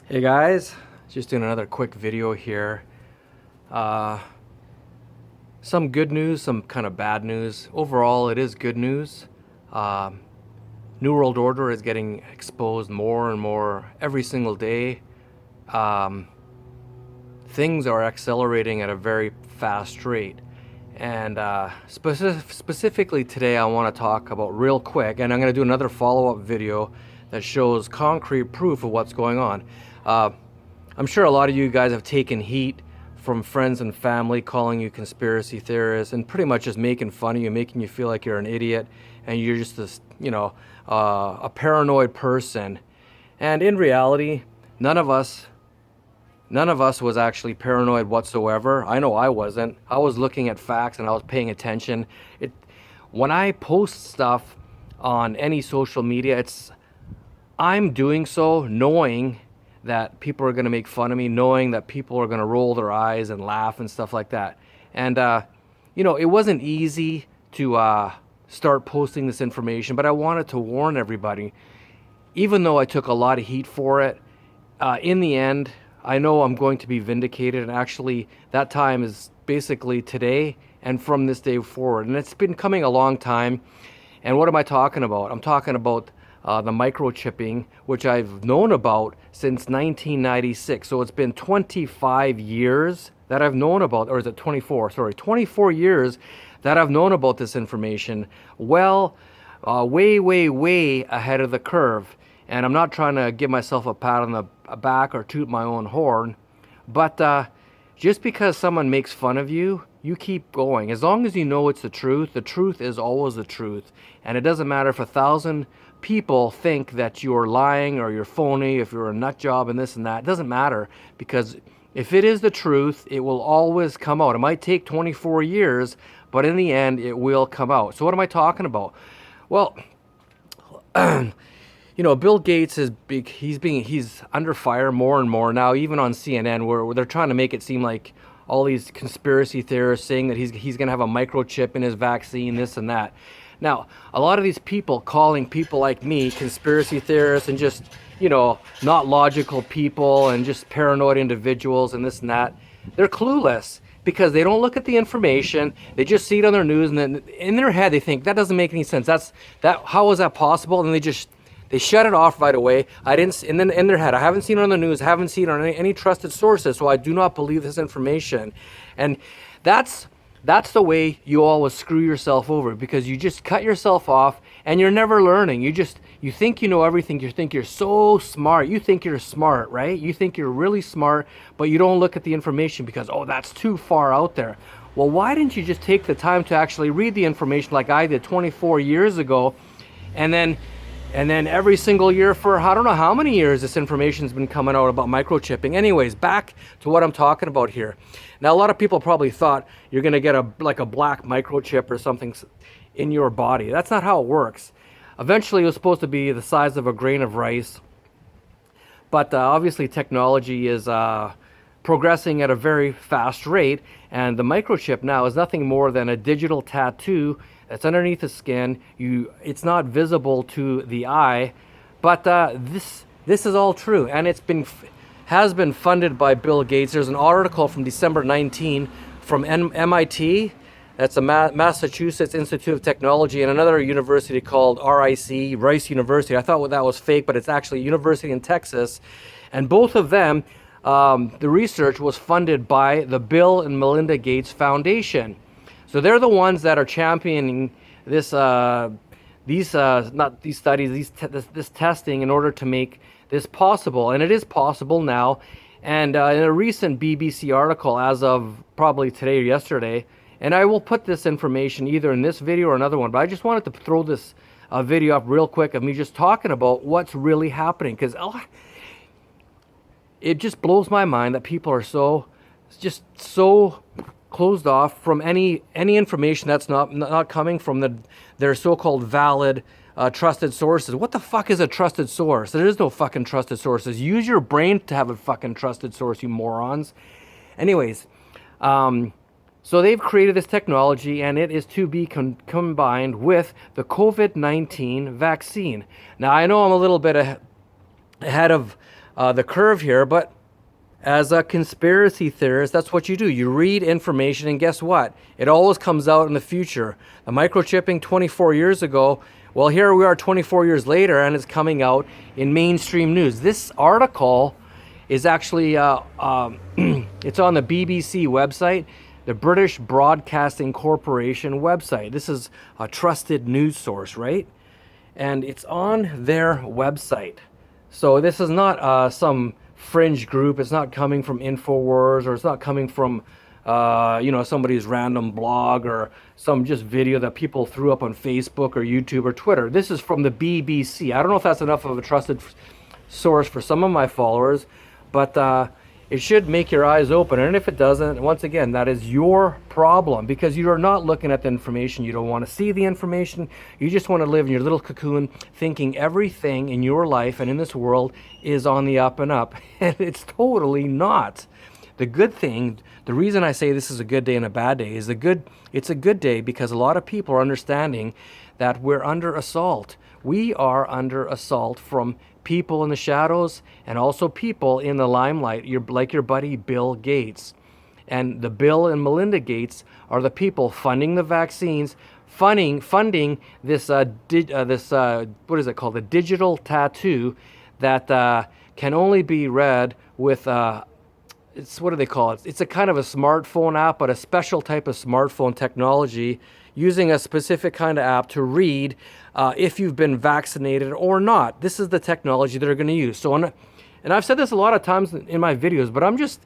Hey guys, just doing another quick video here. Uh, some good news, some kind of bad news. Overall, it is good news. Uh, New World Order is getting exposed more and more every single day. Um, Things are accelerating at a very fast rate. And specifically today, I want to talk about real quick, and I'm going to do another follow-up video that shows concrete proof of what's going on. Uh, I'm sure a lot of you guys have taken heat from friends and family calling you conspiracy theorists and pretty much just making fun of you, making you feel like you're an idiot and you're just this, a paranoid person. And in reality, none of us was actually paranoid whatsoever. I know I wasn't. I was looking at facts and I was paying attention. When I post stuff on any social media, I'm doing so knowing that people are going to make fun of me, knowing that people are going to roll their eyes and laugh and stuff like that. And it wasn't easy to start posting this information, but I wanted to warn everybody. Even though I took a lot of heat for it, in the end, I know I'm going to be vindicated, and actually that time is basically today and from this day forward. And it's been coming a long time. And what am I talking about? I'm talking about the microchipping, which I've known about since 1996. So it's been 25 years that I've known about, or is it 24? Sorry, 24 years that I've known about this information. Well, way, way, way ahead of the curve. And I'm not trying to give myself a pat on the back or toot my own horn, but just because someone makes fun of you, you keep going. As long as you know it's the truth is always the truth. And it doesn't matter if 1,000 people think that you're lying or you're phony, if you're a nut job and this and that. It doesn't matter, because if it is the truth, it will always come out. It might take 24 years, but in the end, it will come out. So what am I talking about? Well, Bill Gates is big. He's under fire more and more now, even on CNN, where they're trying to make it seem like all these conspiracy theorists saying that he's going to have a microchip in his vaccine, this and that. Now, a lot of these people calling people like me conspiracy theorists and just, not logical people and just paranoid individuals and this and that, they're clueless, because they don't look at the information. They just see it on their news, and then in their head they think that doesn't make any sense. How is that possible? And they shut it off right away. And then in their head, I haven't seen it on the news, haven't seen it on any trusted sources, so I do not believe this information. And that's the way you always screw yourself over, because you just cut yourself off and you're never learning. You think you know everything. You think you're so smart. You think you're smart, right? You think you're really smart, but you don't look at the information because, that's too far out there. Well, why didn't you just take the time to actually read the information like I did 24 years ago, and then every single year for I don't know how many years this information's been coming out about microchipping. Anyways, back to what I'm talking about here. Now, a lot of people probably thought you're going to get a black microchip or something in your body. That's not how it works. Eventually, it was supposed to be the size of a grain of rice. But obviously, technology is progressing at a very fast rate. And the microchip now is nothing more than a digital tattoo that's underneath the skin. It's not visible to the eye, but this is all true, and has been funded by Bill Gates. There's an article from December 19 from MIT. That's the Massachusetts Institute of Technology, and another university called Rice University. I thought that was fake, but it's actually a university in Texas, and both of them, the research was funded by the Bill and Melinda Gates Foundation. So they're the ones that are championing this this testing in order to make this possible, and it is possible now. And in a recent BBC article, as of probably today or yesterday, and I will put this information either in this video or another one, but I just wanted to throw this video up real quick of me just talking about what's really happening, because it just blows my mind that people are so closed off from any information that's not coming from their so-called valid trusted sources. What the fuck is a trusted source? There is no fucking trusted sources. Use your brain to have a fucking trusted source, you morons. Anyways, so they've created this technology, and it is to be combined with the COVID-19 vaccine. Now, I know I'm a little bit ahead of the curve here, but as a conspiracy theorist, that's what you do. You read information, and guess what? It always comes out in the future. The microchipping 24 years ago, well, here we are 24 years later, and it's coming out in mainstream news. This article is actually, it's on the BBC website, the British Broadcasting Corporation website. This is a trusted news source, right? And it's on their website. So this is not some fringe group. It's not coming from InfoWars, or it's not coming from somebody's random blog or some just video that people threw up on Facebook or YouTube or Twitter. This is from the BBC. I don't know if that's enough of a trusted source for some of my followers, but it should make your eyes open. And if it doesn't, once again, that is your problem, because you are not looking at the information. You don't want to see the information. You just want to live in your little cocoon thinking everything in your life and in this world is on the up and up. And it's totally not. The good thing, the reason I say this is a good day and a bad day is it's a good day because a lot of people are understanding that we're under assault. We are under assault from people in the shadows and also people in the limelight, like your buddy Bill Gates. And the Bill and Melinda Gates are the people funding the vaccines, funding this what is it called, a digital tattoo that can only be read with it's, what do they call it? It's a kind of a smartphone app, but a special type of smartphone technology using a specific kind of app to read if you've been vaccinated or not. This is the technology they're going to use. So, and I've said this a lot of times in my videos, but I'm just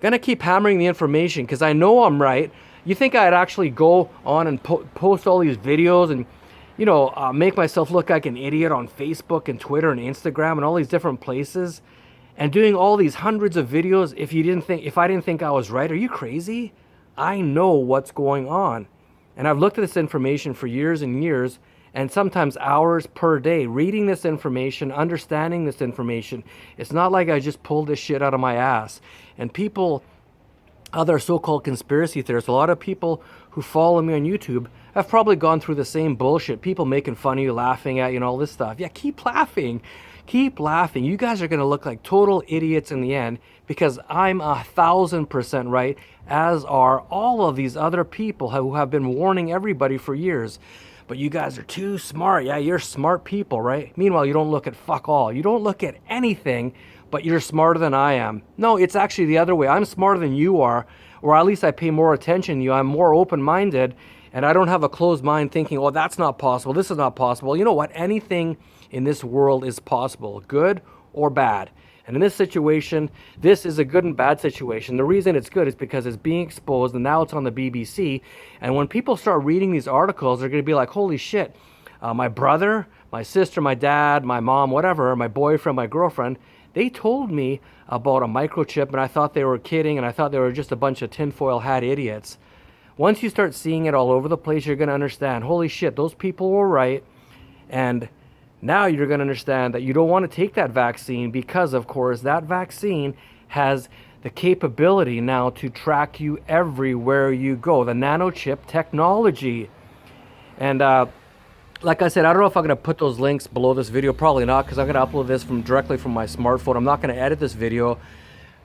going to keep hammering the information because I know I'm right. You think I'd actually go on and post all these videos and, make myself look like an idiot on Facebook and Twitter and Instagram and all these different places, and doing all these hundreds of videos if I didn't think I was right? Are you crazy? I know what's going on. And I've looked at this information for years and years, and sometimes hours per day, reading this information, understanding this information. It's not like I just pulled this shit out of my ass. And people, other so-called conspiracy theorists, a lot of people who follow me on YouTube have probably gone through the same bullshit. People making fun of you, laughing at you, and all this stuff. Yeah, keep laughing. Keep laughing. You guys are going to look like total idiots in the end because I'm 1,000% right, as are all of these other people who have been warning everybody for years. But you guys are too smart. Yeah, you're smart people, right? Meanwhile, you don't look at fuck all. You don't look at anything, but you're smarter than I am. No, it's actually the other way. I'm smarter than you are, or at least I pay more attention to you. I'm more open-minded, and I don't have a closed mind thinking, oh, that's not possible. This is not possible. You know what? Anything in this world is possible, good or bad. And in this situation, this is a good and bad situation. The reason it's good is because it's being exposed, and now it's on the BBC. And when people start reading these articles, they're going to be like, holy shit, my brother, my sister, my dad, my mom, whatever, my boyfriend, my girlfriend, they told me about a microchip, and I thought they were kidding, and I thought they were just a bunch of tinfoil hat idiots. Once you start seeing it all over the place, you're going to understand, holy shit, those people were right. And now you're going to understand that you don't want to take that vaccine because, of course, that vaccine has the capability now to track you everywhere you go, the nanochip technology. And like I said, I don't know if I'm going to put those links below this video. Probably not, because I'm going to upload this directly from my smartphone. I'm not going to edit this video.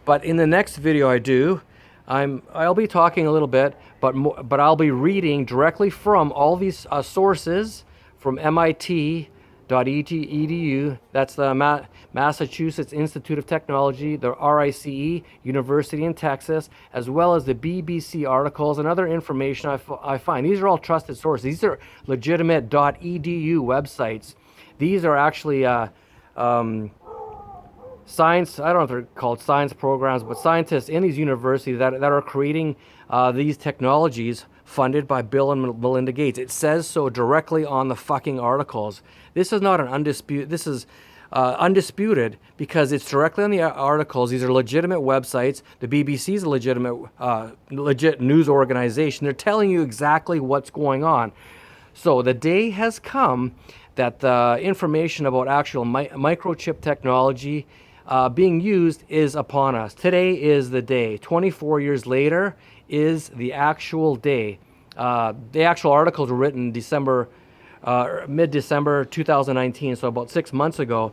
But in the next video I do, I'll be talking a little bit, but I'll be reading directly from all these sources from MIT.edu. That's the Massachusetts Institute of Technology, the RICE University in Texas, as well as the BBC articles and other information I find. These are all trusted sources. These are legitimate .edu websites. These are actually science, I don't know if they're called science programs, but scientists in these universities that are creating these technologies funded by Bill and Melinda Gates. It says so directly on the fucking articles. This is not an undisputed, this is undisputed because it's directly on the articles. These are legitimate websites. The BBC is a legit news organization. They're telling you exactly what's going on. So the day has come that the information about actual microchip technology being used is upon us. Today is the day. 24 years later is the actual day. The actual articles were written mid-December 2019, so about 6 months ago.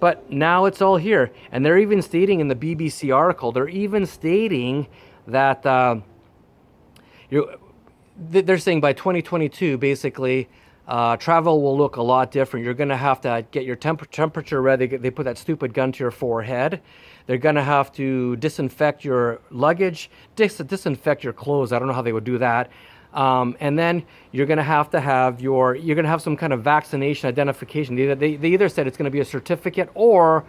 But now it's all here. And they're even stating in the BBC article, they're even stating that they're saying by 2022, basically, travel will look a lot different. You're going to have to get your temperature ready. They put that stupid gun to your forehead. They're going to have to disinfect your luggage, disinfect your clothes. I don't know how they would do that. And then you're going to have some kind of vaccination identification. They either said it's going to be a certificate or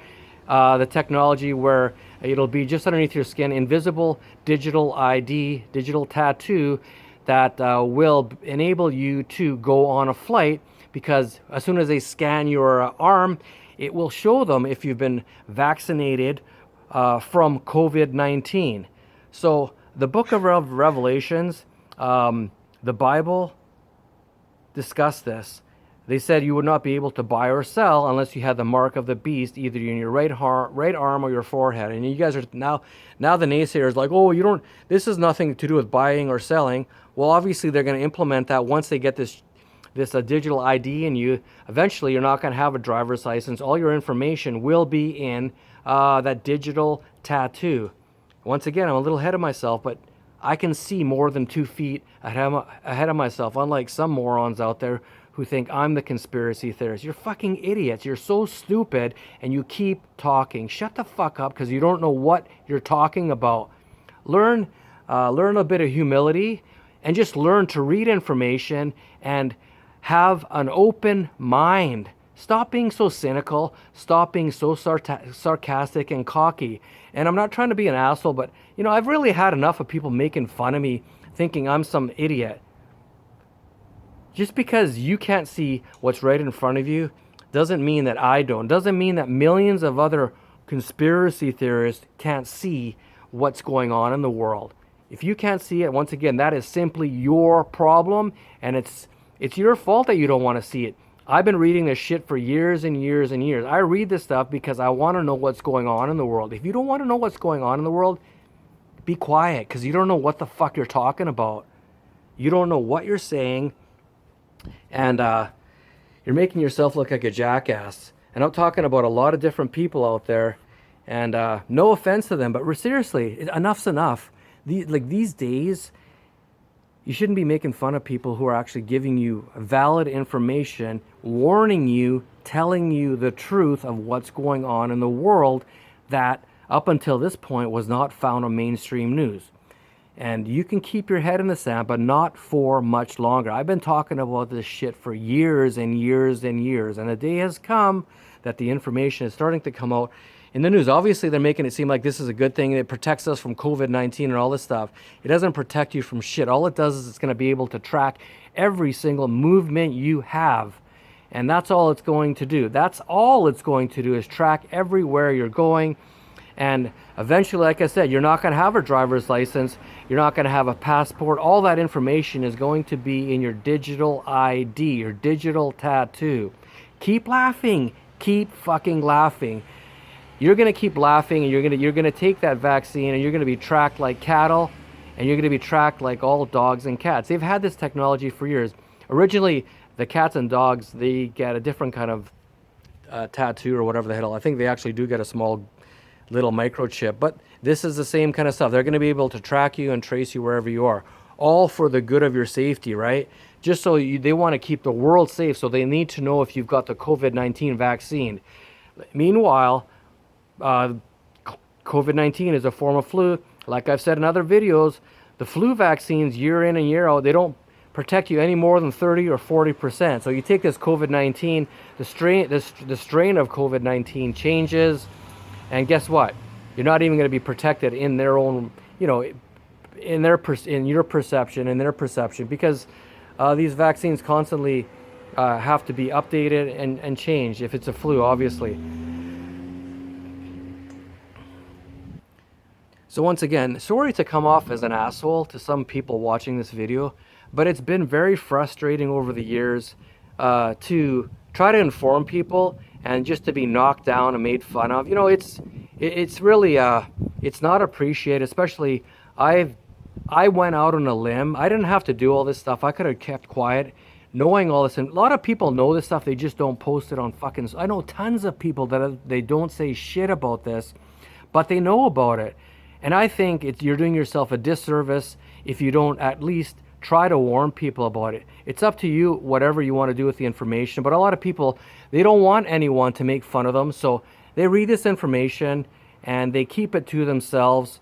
the technology where it'll be just underneath your skin, invisible digital ID, digital tattoo that will enable you to go on a flight, because as soon as they scan your arm, it will show them if you've been vaccinated from COVID-19. So the book of Revelations, the Bible discussed this. They said you would not be able to buy or sell unless you had the mark of the beast either in your right arm or your forehead. And you guys are now the naysayers like, oh, you don't. This has nothing to do with buying or selling. Well, obviously they're going to implement that once they get this digital ID in you. Eventually, you're not going to have a driver's license. All your information will be in that digital tattoo. Once again, I'm a little ahead of myself, but I can see more than 2 feet ahead of myself, unlike some morons out there who think I'm the conspiracy theorist. You're fucking idiots. You're so stupid, and you keep talking. Shut the fuck up, because you don't know what you're talking about. Learn a bit of humility, and just learn to read information and have an open mind. Stop being so cynical. Stop being so sarcastic and cocky. And I'm not trying to be an asshole, but I've really had enough of people making fun of me, thinking I'm some idiot. Just because you can't see what's right in front of you doesn't mean that I don't. Doesn't mean that millions of other conspiracy theorists can't see what's going on in the world. If you can't see it, once again, that is simply your problem, and it's your fault that you don't want to see it. I've been reading this shit for years and years and years. I read this stuff because I want to know what's going on in the world. If you don't want to know what's going on in the world, be quiet, because you don't know what the fuck you're talking about. You don't know what you're saying, and you're making yourself look like a jackass. And I'm talking about a lot of different people out there, and no offense to them, but seriously, enough's enough. These days, you shouldn't be making fun of people who are actually giving you valid information, warning you, telling you the truth of what's going on in the world that up until this point was not found on mainstream news. And you can keep your head in the sand, but not for much longer. I've been talking about this shit for years and years and years, and the day has come that the information is starting to come out in the news. Obviously, they're making it seem like this is a good thing. It protects us from COVID-19 and all this stuff. It doesn't protect you from shit. All it does is it's going to be able to track every single movement you have. And that's all it's going to do. That's all it's going to do, is track everywhere you're going. And eventually, like I said, you're not going to have a driver's license. You're not going to have a passport. All that information is going to be in your digital ID, your digital tattoo. Keep laughing. Keep fucking laughing. You're going to keep laughing, and you're going to take that vaccine, and you're going to be tracked like cattle, and you're going to be tracked like all dogs and cats. They've had this technology for years. Originally, the cats and dogs, they get a different kind of tattoo or whatever the hell. I think they actually do get a small little microchip, but this is the same kind of stuff. They're going to be able to track you and trace you wherever you are, all for the good of your safety, right? Just so they want to keep the world safe, so they need to know if you've got the COVID-19 vaccine. Meanwhile, COVID-19 is a form of flu. Like I've said in other videos, the flu vaccines year in and year out, they don't protect you any more than 30 or 40%. So you take this COVID-19, the strain of COVID-19 changes, and guess what? You're not even going to be protected in their own, in your perception, in their perception, because these vaccines constantly have to be updated and changed if it's a flu, obviously. So once again, sorry to come off as an asshole to some people watching this video, but it's been very frustrating over the years to try to inform people and just to be knocked down and made fun of. It's really it's not appreciated. Especially I went out on a limb. I didn't have to do all this stuff. I could have kept quiet. knowing all this, and a lot of people know this stuff, they just don't post it on fucking. I know tons of people that they don't say shit about this, but they know about it. And I think you're doing yourself a disservice if you don't at least try to warn people about it. It's up to you, whatever you want to do with the information. But a lot of people, they don't want anyone to make fun of them, so they read this information and they keep it to themselves.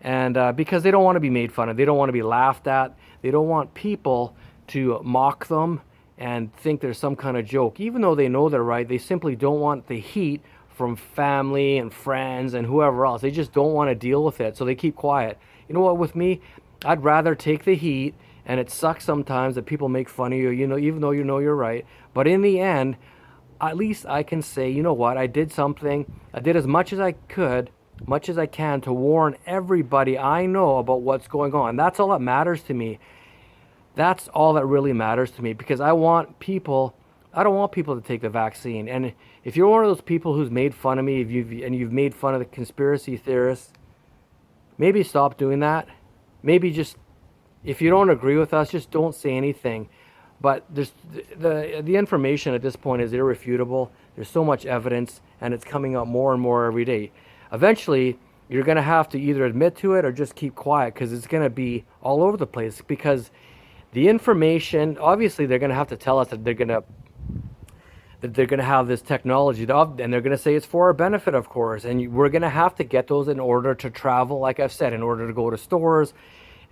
And because they don't want to be made fun of, they don't want to be laughed at, they don't want people to mock them and think there's some kind of joke. Even though they know they're right, they simply don't want the heat from family and friends and whoever else. They just don't want to deal with it, so they keep quiet. You know what, with me, I'd rather take the heat, and it sucks sometimes that people make fun of you, you know, even though you know you're right. But in the end, at least I can say, you know what, I did something. I did as much as I could, much as I can, to warn everybody I know about what's going on. That's all that matters to me. That's all that really matters to me, because I don't want people to take the vaccine. And if you're one of those people who's made fun of me, you've made fun of the conspiracy theorists, maybe stop doing that. Maybe just, if you don't agree with us, just don't say anything. But there's the information at this point is irrefutable. There's so much evidence, and it's coming up more and more every day. Eventually, you're going to have to either admit to it or just keep quiet, because it's going to be all over the place. Because the information, obviously, they're going to have to tell us that they're going to have this technology, and they're going to say it's for our benefit, of course. And we're going to have to get those in order to travel, like I've said, in order to go to stores.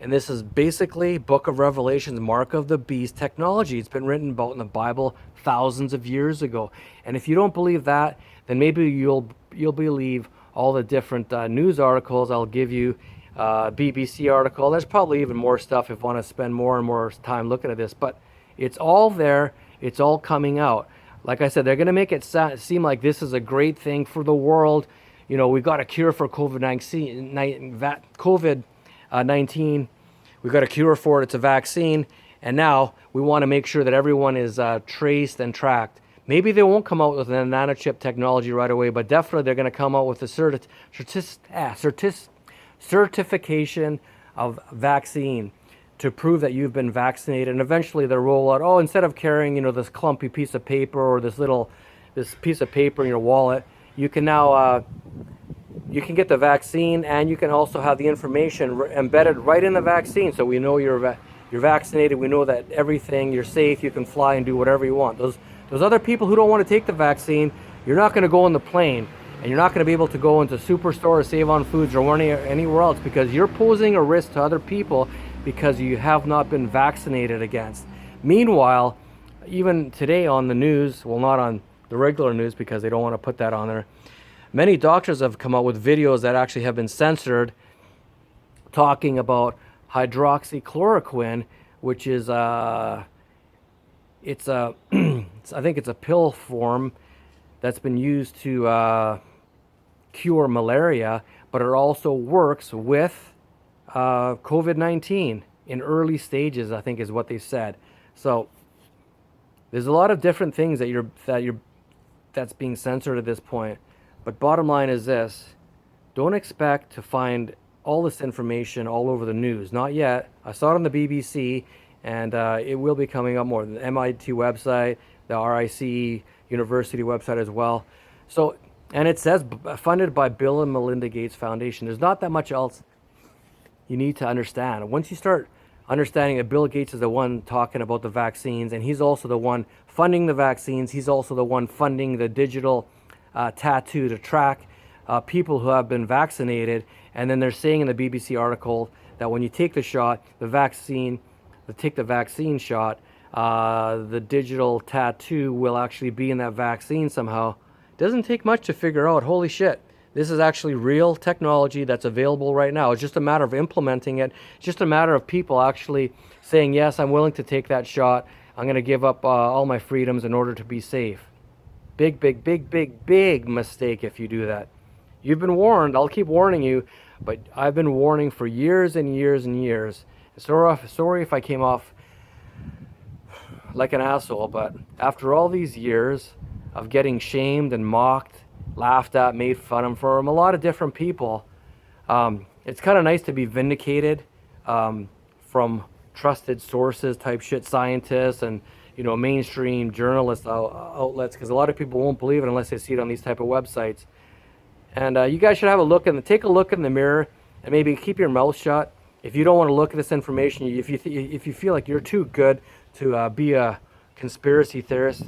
And this is basically Book of Revelation's mark of the beast technology. It's been written about in the Bible thousands of years ago. And if you don't believe that, then maybe you'll believe all the different news articles I'll give you. BBC article. There's probably even more stuff if you want to spend more and more time looking at this. But it's all there. It's all coming out. Like I said, they're going to make it seem like this is a great thing for the world. You know, we've got a cure for COVID-19. We've got a cure for it. It's a vaccine. And now we want to make sure that everyone is traced and tracked. Maybe they won't come out with a nanochip technology right away, but definitely they're going to come out with a certification of vaccine to prove that you've been vaccinated. And eventually they'll roll out, instead of carrying, this clumpy piece of paper or this piece of paper in your wallet, you can now you can get the vaccine, and you can also have the information embedded right in the vaccine, so we know you're vaccinated. We know that you're safe. You can fly and do whatever you want. Those other people who don't want to take the vaccine, you're not going to go on the plane, and you're not going to be able to go into Superstore or Save on Foods or anywhere else, because you're posing a risk to other people because you have not been vaccinated against. Meanwhile, even today on the news, well, not on the regular news because they don't want to put that on there, many doctors have come out with videos that actually have been censored talking about hydroxychloroquine, which is I think it's a pill form that's been used to cure malaria, but it also works with COVID-19 in early stages, I think is what they said. So there's a lot of different things that's being censored at this point. But bottom line is this: don't expect to find all this information all over the news. Not yet. I saw it on the BBC, and it will be coming up more. The MIT website, the RIC University website as well. So, and it says funded by Bill and Melinda Gates Foundation. There's not that much else you need to understand. Once you start understanding that Bill Gates is the one talking about the vaccines, and he's also the one funding the vaccines, he's also the one funding the digital tattoo to track people who have been vaccinated. And then they're saying in the BBC article that when you take the shot, the vaccine shot, the digital tattoo will actually be in that vaccine somehow. Doesn't take much to figure out, holy shit, this is actually real technology that's available right now. It's just a matter of implementing it. It's just a matter of people actually saying, yes, I'm willing to take that shot. I'm going to give up all my freedoms in order to be safe. Big, big, big, big, big mistake if you do that. You've been warned. I'll keep warning you, but I've been warning for years and years and years. Sorry if I came off like an asshole, but after all these years of getting shamed and mocked, laughed at, made fun of from a lot of different people, it's kind of nice to be vindicated from trusted sources type shit, scientists and mainstream journalist outlets, because a lot of people won't believe it unless they see it on these type of websites. And you guys should have a look take a look in the mirror and maybe keep your mouth shut. If you don't want to look at this information, if you feel like you're too good to be a conspiracy theorist,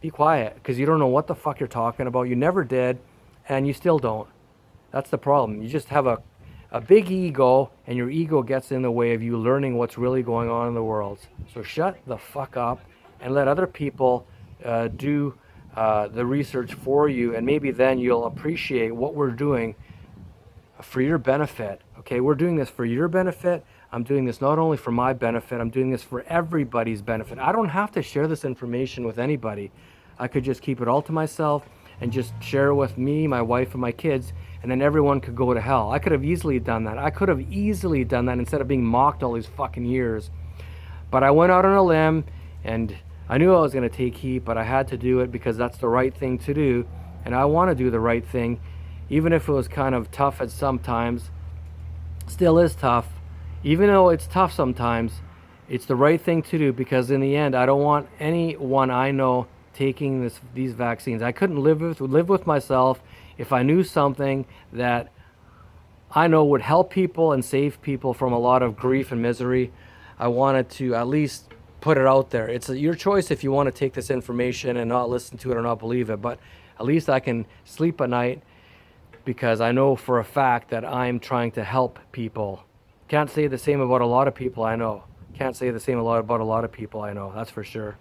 be quiet, because you don't know what the fuck you're talking about. You never did, and you still don't. That's the problem. You just have a big ego, and your ego gets in the way of you learning what's really going on in the world. So shut the fuck up and let other people do the research for you, and maybe then you'll appreciate what we're doing for your benefit. Okay, we're doing this for your benefit. I'm doing this not only for my benefit, I'm doing this for everybody's benefit. I don't have to share this information with anybody. I could just keep it all to myself and just share it with me, my wife, and my kids, and then everyone could go to hell. I could have easily done that. I could have easily done that instead of being mocked all these fucking years. But I went out on a limb, and I knew I was going to take heat, but I had to do it because that's the right thing to do, and I want to do the right thing, even if it was kind of tough at some times. Still is tough. Even though it's tough sometimes, it's the right thing to do, because in the end, I don't want anyone I know taking these vaccines. I couldn't live with myself if I knew something that I know would help people and save people from a lot of grief and misery. I wanted to at least put it out there. It's your choice if you want to take this information and not listen to it or not believe it, but at least I can sleep at night because I know for a fact that I'm trying to help people. Can't say the same about a lot of people I know. Can't say the same about a lot of people I know, that's for sure.